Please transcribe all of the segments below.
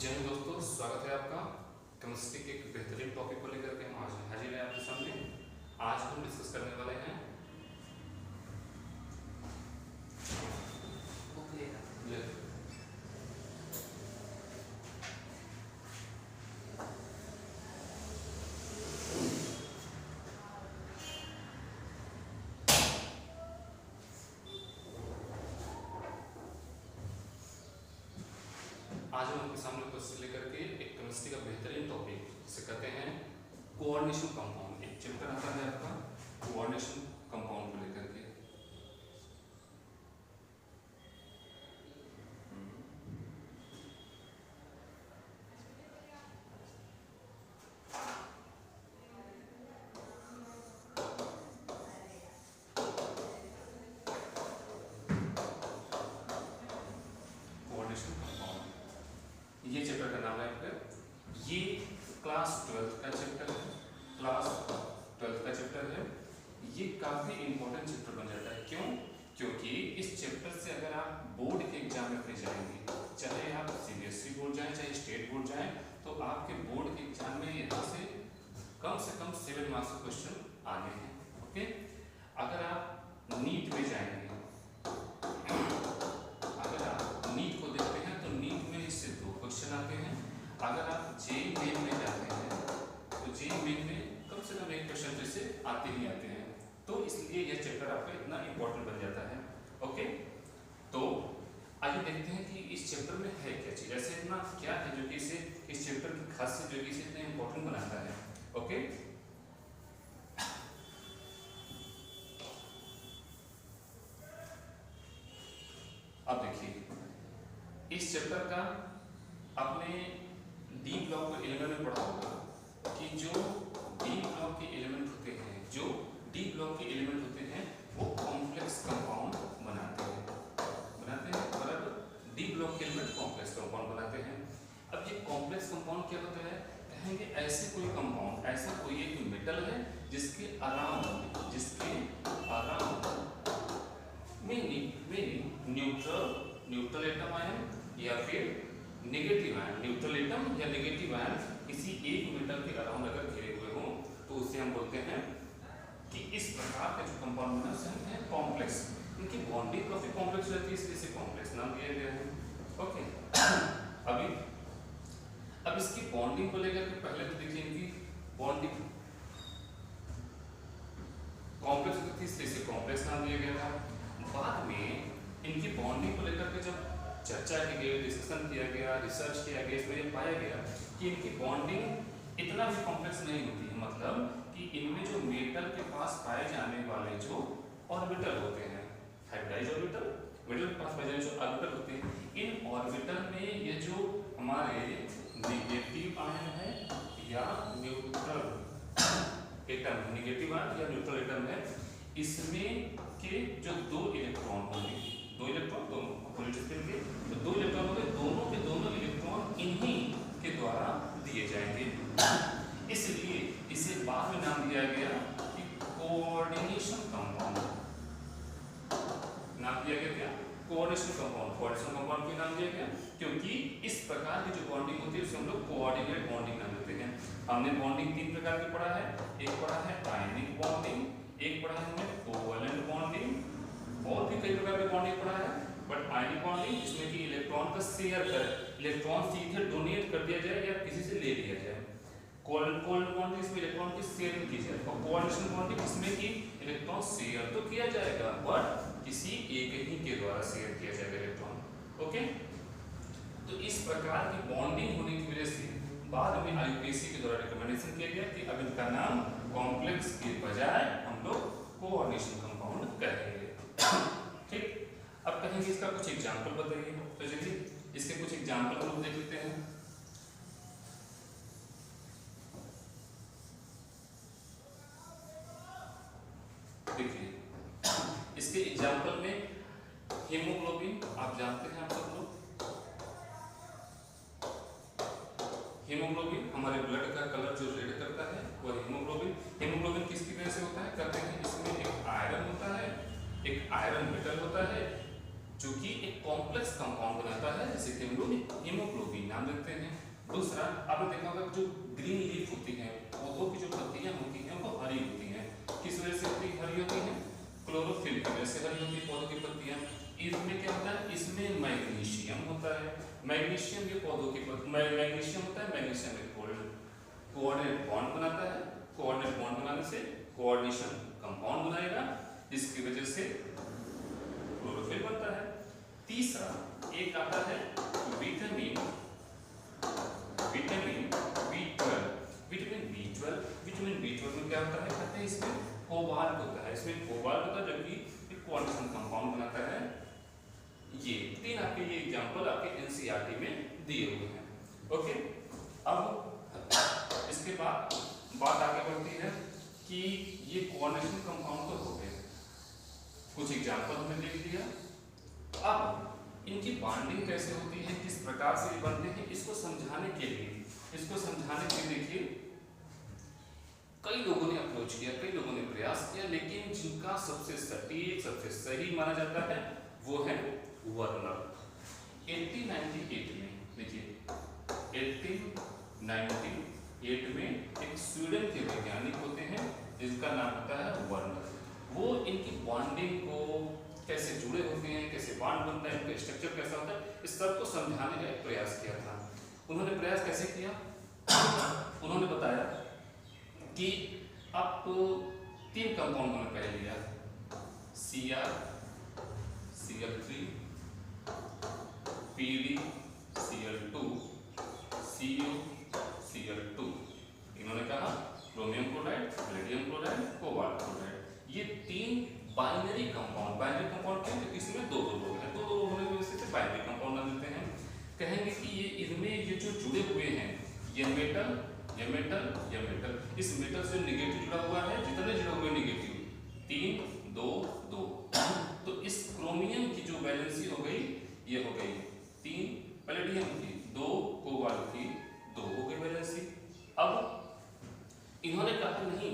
जय हिंद दोस्तों, स्वागत है आपका केमिस्ट्री के एक बेहतरीन टॉपिक को लेकर के हम आज हाजिर हैं आपके सामने। आज हम डिस्कस करने वाले हैं आज हम आपके सामने क्वेश्चन लेकर के एक केमिस्ट्री का बेहतरीन टॉपिक जिसे कहते हैं कोऑर्डिनेशन कंपाउंड। एक चैप्टर आता है आपका कोऑर्डिनेशन कंपाउंड को लेकर के। कोऑर्डिनेशन कंपाउंड ये चैप्टर का नाम है आपका। ये क्लास 12th का चैप्टर है, क्लास 12th का चैप्टर है। ये काफी इंपॉर्टेंट चैप्टर बन जाता है। क्यों? क्योंकि इस चैप्टर से अगर आप बोर्ड के एग्जाम में अपने जाएंगे, चाहे आप सीबीएसई बोर्ड जाएं चाहे स्टेट बोर्ड जाएं, तो आपके बोर्ड के एग्जाम में यहाँ से कम 7 मार्क्स के क्वेश्चन आने हैं। ओके, अगर आप नीट में जाएंगे, अगर आप नीट को देखते हैं तो नीट में इससे 2 क्वेश्चन आते हैं। अगर आप जेईई मेन में जाते हैं तो जेईई मेन में कम से कम 1 क्वेश्चन जैसे आते ही आते हैं। तो इसलिए यह चैप्टर आपका इतना इंपॉर्टेंट बन जाता है। ओके, तो आइए देखते हैं कि इस चैप्टर में है क्या चीज, ऐसे इतना क्या है जो कि इसे इस चैप्टर की खासियत जो कि इसे इतना इंपॉर्टेंट बनाता है। ओके, अब देखिए इस चैप्टर का आपने डी ब्लॉक के एलिमेंट में पढ़ा होगा कि जो डी ब्लॉक के एलिमेंट होते हैं, जो डी ब्लॉक के एलिमेंट होते हैं वो कॉम्प्लेक्स कंपाउंड बनाते हैं बराबर। डी ब्लॉक के एलिमेंट कॉम्प्लेक्स कंपाउंड बनाते हैं। अब ये कॉम्प्लेक्स कंपाउंड क्या होता है? कहेंगे ऐसे कोई कंपाउंड, ऐसा कोई एक मेटल है जिसके अराउंड में न्यूट्रल एटम आयन या फिर नेगेटिव आयन, न्यूट्रल एटम या नेगेटिव आयन किसी एक मेटल के अराउंड अगर घिरे हुए हों तो उसे हम बोलते हैं कि इस प्रकार का जो कंपाउंड बना उसे हम हैं कॉम्प्लेक्स। इनकी बॉन्डिंग काफी कॉम्प्लेक्स रहती है, इसलिए इसे कॉम्प्लेक्स नाम दिया गया है। ओके, अब इसकी बॉन्डिंग को लेकर के पहले तो देखिए इनकी बॉन्डिंग कॉम्प्लेक्स होती थी, इसलिए इसे कॉम्प्लेक्स नाम दिया गया था। बाद में इनकी बॉन्डिंग को लेकर के जब चर्चा की गई, डिस्कशन किया गया, रिसर्च किया गया, इसमें ये पाया गया कि इनकी बॉन्डिंग इतना भी कॉम्प्लेक्स नहीं होती है। मतलब कि इनमें जो मेटल के पास पाए जाने वाले जो ऑर्बिटल होते हैं, हाइब्रिडाइज ऑर्बिटल, मेटल के पास पाए जाने जो ऑर्बिटल होते हैं, इन ऑर्बिटल में ये जो हमारे नेगेटिव आयन है या न्यूट्रल एटम, नेगेटिव आयन या न्यूट्रल एटम है, इसमें के जो 2 इलेक्ट्रॉन होंगे, 2 इलेक्ट्रॉन दोनों पॉजिटिव स्पिन के, तो 2 इलेक्ट्रॉन होंगे, दोनों के दोनों इलेक्ट्रॉन इन्हीं के द्वारा दिए जाएंगे। इसलिए इसे बाद में नाम दिया गया कि कोऑर्डिनेशन कंपाउंड। नाम दिया गया क्या? Coordination compound. कोऑर्डिनेशन कंपाउंड को नाम दिया गया क्योंकि इस प्रकार की जो बॉन्डिंग होती है उसे हम लोग कोऑर्डिनेट बॉन्डिंग नाम देते हैं। हमने बॉन्डिंग 3 प्रकार की पढ़ा है। एक पढ़ा है आयनिक बॉन्डिंग, एक पढ़ा है हमने कोवैलेंट बॉन्डिंग, और भी कई प्रकार की बॉन्डिंग पढ़ा है। बट आयनिक बॉन्डिंग जिसमें कि इलेक्ट्रॉन का शेयर कर, इलेक्ट्रॉन सीधे डोनेट कर दिया जाए या किसी से ले लिया जाए। कोवैलेंट बॉन्डिंग इसमें इलेक्ट्रॉन की शेयर नहीं की जाए, और कोऑर्डिनेशन बॉन्डिंग इसमें कि इलेक्ट्रॉन शेयर तो किया जाएगा बट किसी एक ही के द्वारा शेयर किया जाएगा इलेक्ट्रॉन। ओके, तो इस प्रकार की बॉन्डिंग होने की वजह से बाद में आईयूपीएसी के द्वारा रिकमेंडेशन किया गया कि अब इनका नाम कॉम्प्लेक्स के बजाय हम लोग कोऑर्डिनेशन कंपाउंड कहेंगे। ठीक, अब कहेंगे इसका कुछ एग्जांपल बताइए। तो चलिए इसके कुछ एग्जांपल हम लोग देख लेते हैं। देखिए इसके एग्जांपल में हीमोग्लोबिन, आप जानते हैं आप सब लोग, हीमोग्लोबिन हमारे ब्लड का कलर जो रेड करता है वह हीमोग्लोबिन। हीमोग्लोबिन किसकी वजह से होता है? कहते हैं इसमें एक आयरन होता है, एक आयरन मेटल होता है जो कि एक कॉम्प्लेक्स कंपाउंड बनाता है, जैसे कि हम लोग हीमोग्लोबिन नाम देते हैं। दूसरा आपने देखा होगा जो ग्रीन लीफ होती है, पौधों की जो पत्तियां होती हैं वो हरी होती हैं। किस वजह से हरी होती हैं? क्लोरोफिल की वजह से हरी होती है पौधों की पत्तियां। इसमें क्या होता है? इसमें मैग्नीशियम होता है। मैग्नीशियम ये पौधों की मैग्नीशियम होता है, मैग्नीशियम एक कोऑर्डिनेट बॉन्ड बनाता है। कोऑर्डिनेट बॉन्ड बनाने से कोऑर्डिनेशन कंपाउंड बनाएगा, जिसकी वजह से क्लोरोफिल बनता है। तीसरा एक आता है विटामिन B12। विटामिन B12 में क्या होता है? कहते हैं इसमें कोबाल्ट होता है। इसमें कोबाल्ट होता है जो कि एक कोऑर्डिनेशन कंपाउंड बनाता है। ये तीन आपके ये एग्जांपल आपके एनसीईआरटी में दिए हुए हैं। ओके, अब इसके बाद बात आगे बढ़ती है कि ये कोऑर्डिनेशन कंपाउंड तो हो गए, कुछ एग्जांपल हमने देख लिया। अब इनकी बॉन्डिंग कैसे होती है, किस प्रकार से बनते हैं, इसको समझाने के लिए देखिए कई लोगों ने अप्रोच किया, कई लोगों ने प्रयास किया, लेकिन जिनका सबसे सटीक सबसे सही माना जाता है वो है वर्नर। 1898 में देखिए 1898 में एक स्वीडन के वैज्ञानिक होते हैं जिसका नाम होता है वर्नर। वो इनकी बॉन्डिंग को कैसे जुड़े होते हैं, कैसे बॉन्ड बनता है, इनका स्ट्रक्चर कैसा होता है, इस सब को समझाने का एक प्रयास किया था। उन्होंने प्रयास कैसे किया? उन्होंने बताया कि आप तीन कंपाउंड उन्होंने पहले लिया, Cl3, PdCl2, CuCl2। इन्होंने कहा chromium chloride, palladium chloride, cobalt chloride. ये तीन बाइनरी कंपाउंड क्या है? इसमें दो लोग हैं, दो होने की वजह से बाइनरी कंपाउंड नाम देते हैं। कहेंगे कि ये इनमें ये जो जुड़े हुए हैं, ये मेटल, इस मेटल से नेगेटिव जुड़ा हुआ है, जितने जुड़े हुए नेगेटिव 3 2 2। तो इस क्रोमियम की जो वैलेंसी हो गई, ये हो गई 3 पैलेडियम की, 2 कोबाल्ट की, 2 हो गई वैलेंसी। अब इन्होंने कहा नहीं,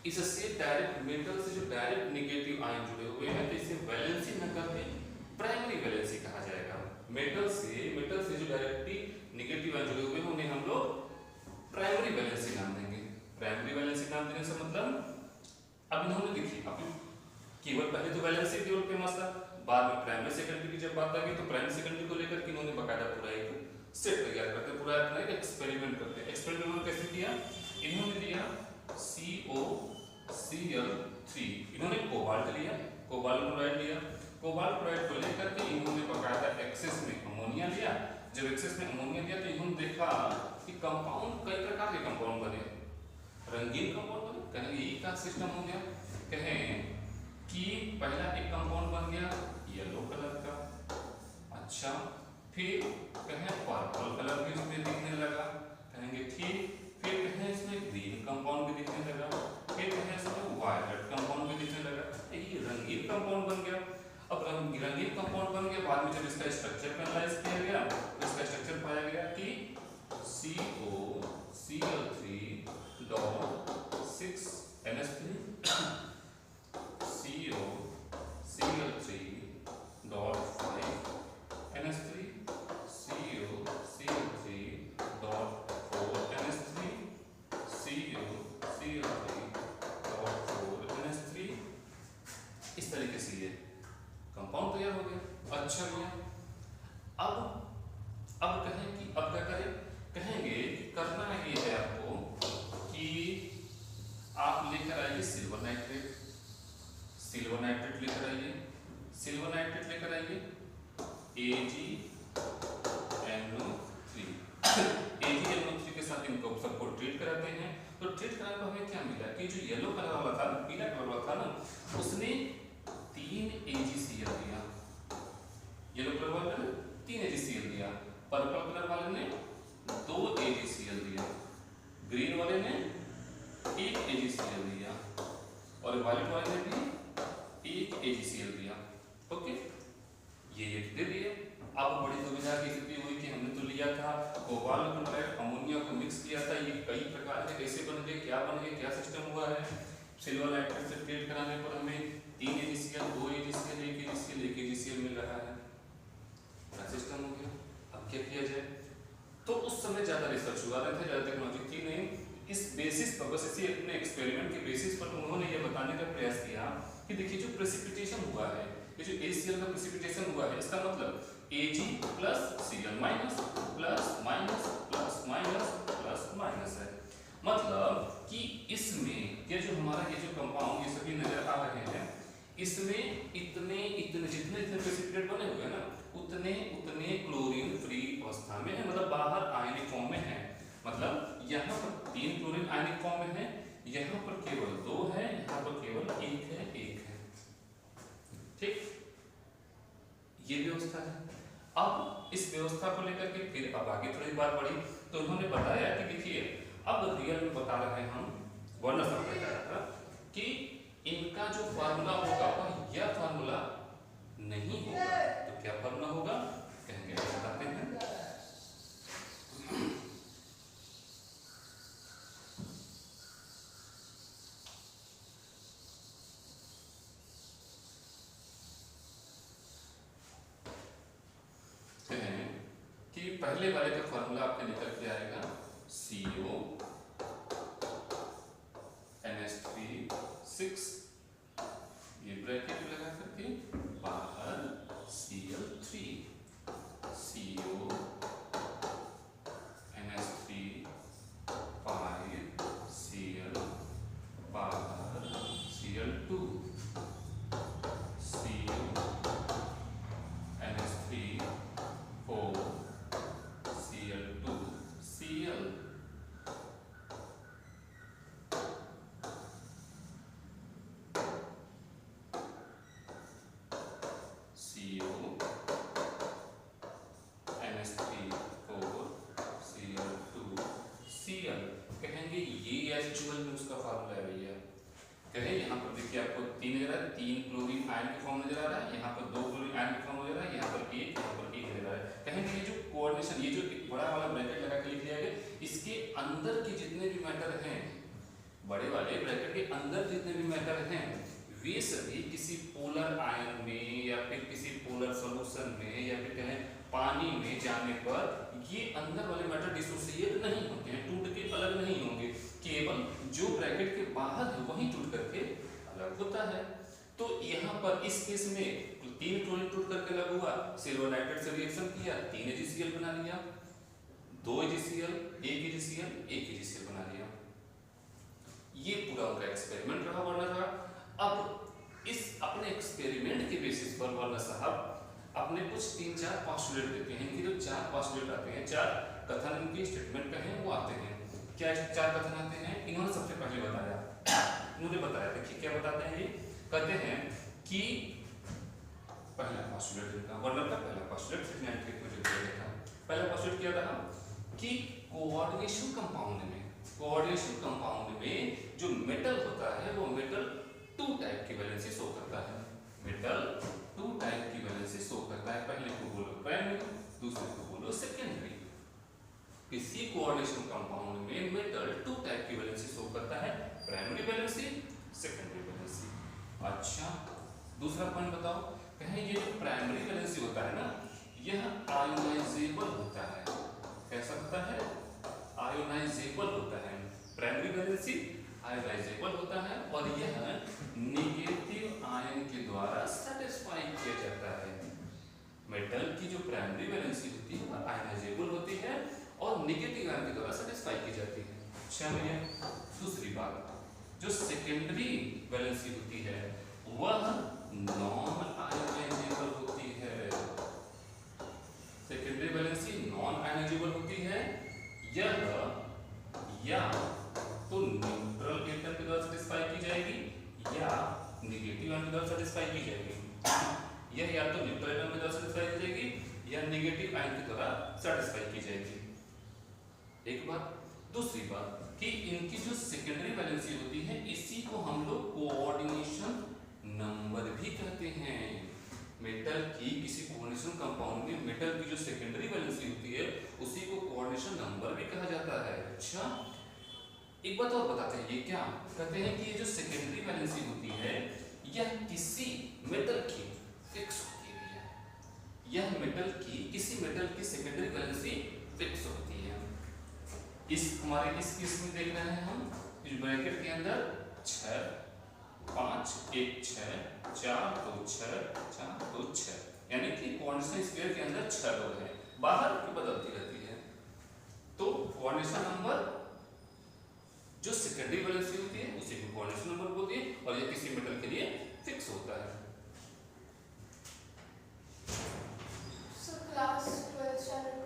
इससे डायरेक्ट मेटल से जो डायरेक्ट नेगेटिव आयन जुड़े हुए हैं तो इसे वैलेंसी न करके प्राइमरी वैलेंसी कहा जाएगा। मेटल से जो डायरेक्टली नेगेटिव आयन जुड़े हुए हैं उन्हें हम लोग प्राइमरी वैलेंसी नाम देंगे। प्राइमरी वैलेंसी नाम देने से मतलब अब इन्होंने देखिए, अब केवल पहले तो वैलेंसी केवल फेमस था, बाद में प्राइमरी सेकेंडरी की जब बात आ गई तो प्राइमरी सेकेंडरी को लेकर के इन्होंने बकायदा पूरा एक सेट तैयार करते, पूरा अपना एक एक्सपेरिमेंट करते। एक्सपेरिमेंट कैसे किया? इन्होंने लिया COCl3, इन्होंने कोबाल्ट लिया, कोबाल्ट क्लोराइड लिया, कोबाल्ट क्लोराइड को लेकर के इन्होंने बकायदा एक्सेस में अमोनिया लिया। जब एक्सेस में अमोनिया लिया तो इन्होंने देखा कि कंपाउंड कई प्रकार के कंपाउंड बने, रंगीन कंपाउंड बने। कहेंगे ये क्या सिस्टम हो गया? कहें कि पहला एक कंपाउंड बन गया येलो कलर का, अच्छा, फिर कहें पर्पल कलर भी इसमें दिखने लगा, कहेंगे ठीक, फिर कहें इसमें ग्रीन कंपाउंड भी दिखने लगा, फिर कहें इसमें वायलेट कंपाउंड भी दिखने लगा। ये रंगीन कंपाउंड बन गया। अब रंगीन कंपाउंड बन गया, बाद में जब इसका स्ट्रक्चर एनालाइज किया गया तो इसका स्ट्रक्चर पाया गया कि COCl3.6NH3, COCl3.5NH3, COCl3.4NH3, COCl3.4NH3। इस तरीके से ये कंपाउंड तैयार हो गया। अच्छा भैया, अब कहें कि अब क्या करें? कहेंगे करना ये है आपको कि आप लेकर आइए सिल्वर नाइट्रेट लेकर आइए, AgNO3 के साथ इनको सबको ट्रीट कराते हैं। तो ट्रीट कराने पर हमें क्या मिला कि जो येलो कलर वाला था, पीला कलर वाला था ना, उसने 3 AgCl दिया। येलो कलर वाले ने 3 AgCl दिया, पर्पल कलर वाले ने 2 AgCl दिया, ग्रीन वाले ने 1 AgCl दिया और वायलेट वाले ने भी 1 AgCl दिया। ओके, ये दे दिए। अब बड़ी दुविधा की स्थिति हुई कि हमने तो लिया था कोबाल्ट क्लोराइड, अमोनिया को मिक्स किया था, ये कई प्रकार के कैसे बन गए, क्या सिस्टम हुआ है। सिल्वर नाइट्रेट से ट्रीट कराने पर हमें 3 AgCl, 2 AgCl, 1 AgCl मिल रहा है। उस समय ज़्यादा रिसर्च हुआ था, ज़्यादा टेक्नोलॉजी थी नहीं। इस बेसिस पर, बस इसी अपने एक्सपेरिमेंट के बेसिस पर उन्होंने ये बताने का प्रयास किया कि देखिए जो प्रेसिपिटेशन हुआ है, ये जो ACl का प्रेसिपिटेशन हुआ है, इसका मतलब Ag plus Cl minus plus minus plus minus plus minus है। मतलब कि इसमें ये जो हमारा ये जो कंपाउंड ये सभी नजर आ रहे हैं, इसमें इतने इतने जितने इतने प्रेसिपिटेट बने हुए हैं ना, उतने उतने क्लोरीन फ्री अवस्था में है, मतलब बाहर आयनिक फॉर्म में है। मतलब यहाँ पर 3 क्लोरीन आयनिक फॉर्म में है, यहाँ पर केवल 2 है, यहाँ पर केवल 1 है, 1 है। ठीक, ये व्यवस्था है। अब इस व्यवस्था को लेकर के फिर अब आगे थोड़ी बात बढ़ी, तो उन्होंने बताया कि देखिए अब रियल में बता रहे हैं हम, वर्ण समझ कि इनका जो फार्मूला होगा वह यह फार्मूला नहीं होगा। तो क्या फार्मूला होगा कहेंगे, बताते हैं। कि पहले वाले का फार्मूला आपके निकल के आएगा CO NH3 6, ये ब्रैकेट लगा करके बाहर Cl3, CO NH3 5 Cl बाहर Cl2, CO NH3 4 Cl2 Cl। कहेंगे ये एक्चुअल में उसका फार्मूला है भैया। कहे यहाँ पर देखिए आपको 3 नजर आ रहा है, 3 क्लोरीन आयन के फॉर्म नजर आ रहा है, यहाँ पर 2 क्लोरीन आयन के फॉर्म नजर आ रहा है, यहाँ पर 1 नजर आ रहा है। कहेंगे ये जो कोऑर्डिनेशन, ये जो एक बड़ा वाला ब्रैकेट लगा के लिख दिया गया, इसके अंदर के जितने भी मैटर हैं, बड़े वाले ब्रैकेट के अंदर जितने भी मैटर हैं, वे सभी किसी पोलर आयन में या फिर किसी पोलर सॉल्यूशन में या फिर कहें पानी में जाने पर ये अंदर वाले मैटर डिसोसिएट नहीं होते हैं, टूट के अलग नहीं होंगे, केवल जो ब्रैकेट के बाहर है वही टूट करके अलग होता है। तो यहाँ पर इस केस में 3 क्लोरीन टूट करके अलग हुआ, सिल्वर नाइट्रेट से रिएक्शन किया, 3 AgCl बना लिया, 2 AgCl 1 AgCl 1 AgCl बना लिया। ये पूरा उनका एक्सपेरिमेंट रहा, वरना रहा। अब इस अपने एक्सपेरिमेंट के बेसिस पर वरना साहब अपने कुछ 3-4 पोस्टुलेट देते हैं। इनके जो 4 पोस्टुलेट आते हैं, 4 कथन इनके स्टेटमेंट का है वो आते हैं। क्या 4 कथन आते हैं? इन्होंने सबसे पहले बताया, इन्होंने बताया, देखिए क्या बताते हैं ये, कहते हैं कि पहला पोस्टुलेट इनका वर्णन का पहला पोस्टुलेट 698 में जो दिया था, पहला पोस्टुलेट क्या था कि कोऑर्डिनेशन कंपाउंड में जो मेटल होता है वो मेटल 2 टाइप की वैलेंसी शो करता है, मेटल 2 टाइप की वैलेंसी शो करता है। पहले को बोलो प्राइमरी, दूसरे को बोलो सेकेंडरी। किसी कोऑर्डिनेशन कंपाउंड में मेटल 2 टाइप की वैलेंसी शो करता है, प्राइमरी वैलेंसी, सेकेंडरी वैलेंसी। अच्छा, दूसरा पॉइंट बताओ, कहें ये जो प्राइमरी वैलेंसी होता है ना, यह आयोनाइजेबल होता है। कैसा होता है? आयोनाइजेबल होता है। प्राइमरी वैलेंसी आयोनाइजेबल होता है और यह नेगेटिव आयन के द्वारा सैटिस्फाई किया जाता है। मेटल की जो प्राइमरी वैलेंसी होती है वह आयोनाइजेबल होती है और नेगेटिव आयन के द्वारा सैटिस्फाई की जाती है। अच्छा भैया, दूसरी बात, जो सेकेंडरी वैलेंसी होती है वह नॉन आयोनाइजेबल होती है। सेकेंडरी वैलेंसी नॉन आयोनाइजेबल होती है, यह या तो न्यूट्रल एटम के द्वारा सैटिस्फाई की जाएगी या नेगेटिव आयन के द्वारा सैटिस्फाई की जाएगी। यह या तो न्यूट्रल एटम के द्वारा सैटिस्फाई की जाएगी या नेगेटिव आयन के द्वारा सैटिस्फाई की जाएगी। एक बात। दूसरी बात कि इनकी जो सेकेंडरी वैलेंसी होती है इसी को हम लोग कोऑर्डिनेशन नंबर भी कहते हैं। मेटल की किसी कोऑर्डिनेशन कंपाउंड में मेटल की जो सेकेंडरी वैलेंसी होती है उसी को कोऑर्डिनेशन नंबर भी कहा जाता है। अच्छा, एक बात और बताते हैं, ये क्या कहते हैं कि ये जो सेकेंडरी वैलेंसी होती है यह किसी मेटल की फिक्स होती है। यह मेटल की किसी मेटल की सेकेंडरी वैलेंसी फिक्स होती है। इस हमारे इस केस में देख रहे हैं हम इस ब्रैकेट के अंदर 6 5 1 6 4 2 6 4 2 6 यानी कि कोऑर्डिनेशन स्क्वायर के अंदर 6 लोग हैं, बाहर की बदलती रहती है। तो कोऑर्डिनेशन नंबर जो सेकेंडरी वैलेंसी होती है उसे भी कोऑर्डिनेशन नंबर बोलते हैं और ये किसी मेटल के लिए फिक्स होता है। क्लास 12 स्टैंडर्ड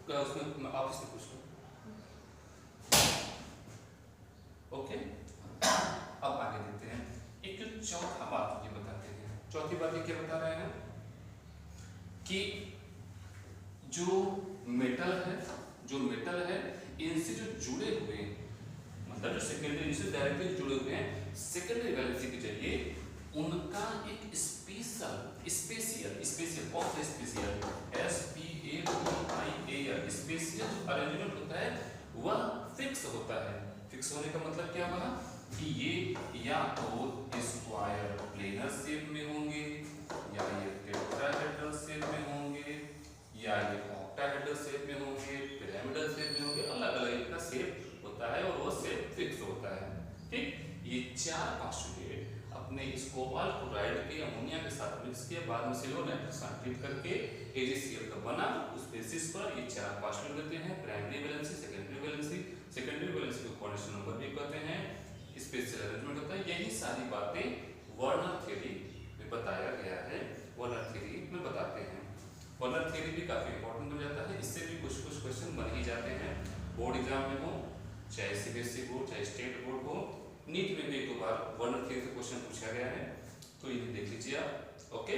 का उसमें आप इससे पूछ लो। ओके, अब आगे देखते हैं। एक चौथा बात ये बताते हैं। चौथी बात ये क्या बता रहे हैं कि जो मेटल है इनसे जो जुड़े हुए मतलब जो सेकेंडरी इनसे डायरेक्टली जुड़े हुए हैं सेकेंडरी वैलेंसी के जरिए उनका एक स्पेशल स्पेशल जो अरेंजमेंट होता है वह फिक्स होता है। फिक्स होने का मतलब क्या हुआ कि ये या तो स्क्वायर प्लेनर शेप में होंगे या ये टेट्राहेड्रल शेप में होंगे या ये ऑक्टाहेड्रल शेप में होंगे, पिरामिडल शेप में होंगे, अलग-अलग इनका शेप होता है और वो शेप फिक्स होता है। ठीक, ये चार पास्टुलेट अपने इस कोबाल्ट क्लोराइड के अमोनिया के साथ मिक्स किया, बाद में सिलो नाइट्रोसाइड करके AgCl का बना, उस बेसिस पर ये चार पास्टुलेट देते हैं। प्राइमरी वैलेंसी, सेकेंडरी वैलेंसी को कोऑर्डिनेशन नंबर भी कहते हैं, स्पेशल अरेंजमेंट होता है। यही सारी बातें वर्नर थ्योरी में बताया गया है, वर्नर थ्योरी में बताते हैं। वर्नर थ्योरी भी काफी इंपॉर्टेंट हो जाता है, इससे भी कुछ क्वेश्चन बन ही जाते हैं बोर्ड एग्जाम में हो, चाहे CBSE बोर्ड चाहे स्टेट बोर्ड हो। नीट में भी एक दो बार वर्नर थ्योरी से क्वेश्चन पूछा गया है, तो ये देख लीजिए आप। ओके।